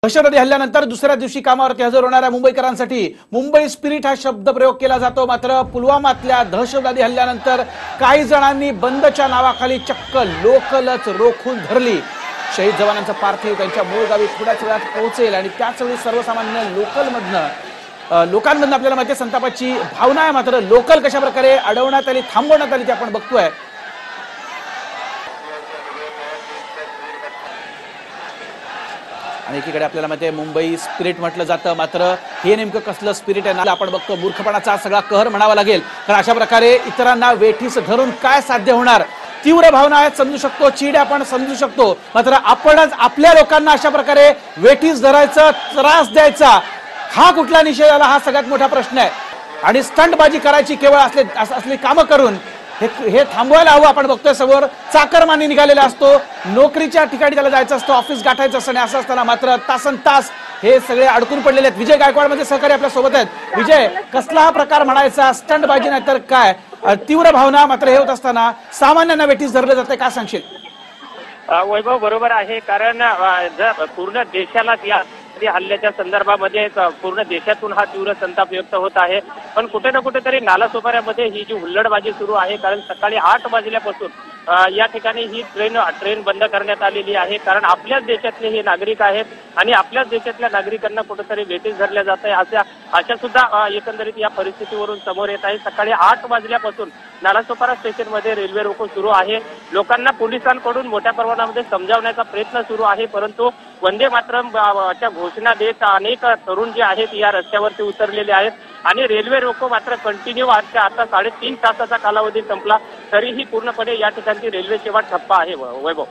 दहशतवादी हल्ल्यानंतर दुसऱ्या दिवशी कामावरती हजर होणाऱ्या मुंबईकरांसाठी मुंबई स्पिरिट हा शब्द प्रयोग केला जातो। मात्र पुलवामातल्या दहशतवादी हल्ल्यानंतर काही जणांनी बंदच्या नावाखाली चक्क लोकलच रोखून धरली। शहीद जवानांचा पार्थिव त्यांच्या मूळ गावी थोड्याच वेळात पोहोचेल आणि त्याच वेळी सर्वसामान्य लोकांमधून आपल्याला माहिती संतापाची भावना आहे। मात्र लोकल कशा प्रकारे अडवण्यात आली, थांबवण्यात आली ते आपण बघतोय। आणि एकीकडे आपल्याला माहिती आहे मुंबई स्पिरिट म्हटलं जातं, मात्र हे नेमकं कसलं स्पिरिट आहे ना आपण बघतो। मूर्खपणाचा सगळा कहर म्हणावा लागेल, कारण अशा प्रकारे इतरांना वेठीस धरून काय साध्य होणार। तीव्र भावना आहेत, समजू शकतो, चीड आपण समजू शकतो, मात्र आपणच आपल्या लोकांना अशा प्रकारे वेठीस धरायचं, त्रास द्यायचा हा कुठला निषेध आला, हा सगळ्यात मोठा प्रश्न आहे। आणि स्टंटबाजी करायची केवळ असली कामं करून हे थांबवायला हवं। आपण बघतोय समोर चाकरमानी निघालेला असतो, नोकरीच्या ठिकाणी त्याला जायचं असतं, ऑफिस गाठायचं असतं, आणि असं असताना मात्र तासन तास हे सगळे अडकून पडलेले आहेत। विजय गायकवाड मध्ये सहकारी आपल्या सोबत आहेत। विजय, कसला हा प्रकार म्हणायचा, स्टंटबाजी नाही तर काय? तीव्र भावना मात्र हे होत असताना सामान्यांना वेठीस धरलं जाते, काय सांगशील? वैभव, बरोबर आहे, कारण जर पूर्ण देशाला या हल्ल्याच्या संदर्भामध्ये पूर्ण देशातून हा तीव्र संताप व्यक्त होत आहे। पण कुठे ना कुठेतरी नालासोपाऱ्यामध्ये ही जी हुल्लडबाजी सुरू आहे, कारण सकाळी 8 वाजल्यापासून या ठिकाणी ही ट्रेन बंद करण्यात आलेली आहे। कारण आपल्याच देशातले हे नागरिक आहेत आणि आपल्याच देशातल्या नागरिकांना कुठेतरी वेठीस धरल्या जात आहे, अशा सुद्धा एकंदरीत या परिस्थितीवरून समोर येत आहे। सकाळी 8 वाजल्यापासून नालासोपारा स्टेशनमध्ये रेल्वे रोको सुरू आहे। लोकांना पोलिसांकडून मोठ्या प्रमाणामध्ये समजावण्याचा प्रयत्न सुरू आहे, परंतु वंदे मातरम च्या घोषणा देत अनेक तरुण जे आहेत या रस्त्यावरती उतरलेले आहेत आणि रेल्वे रोको मात्र कंटिन्यू आता 3.5 तासाचा कालावधी संपला तरीही पूर्णपणे या ठिकाणची रेल्वे सेवा ठप्प आहे। वैभव,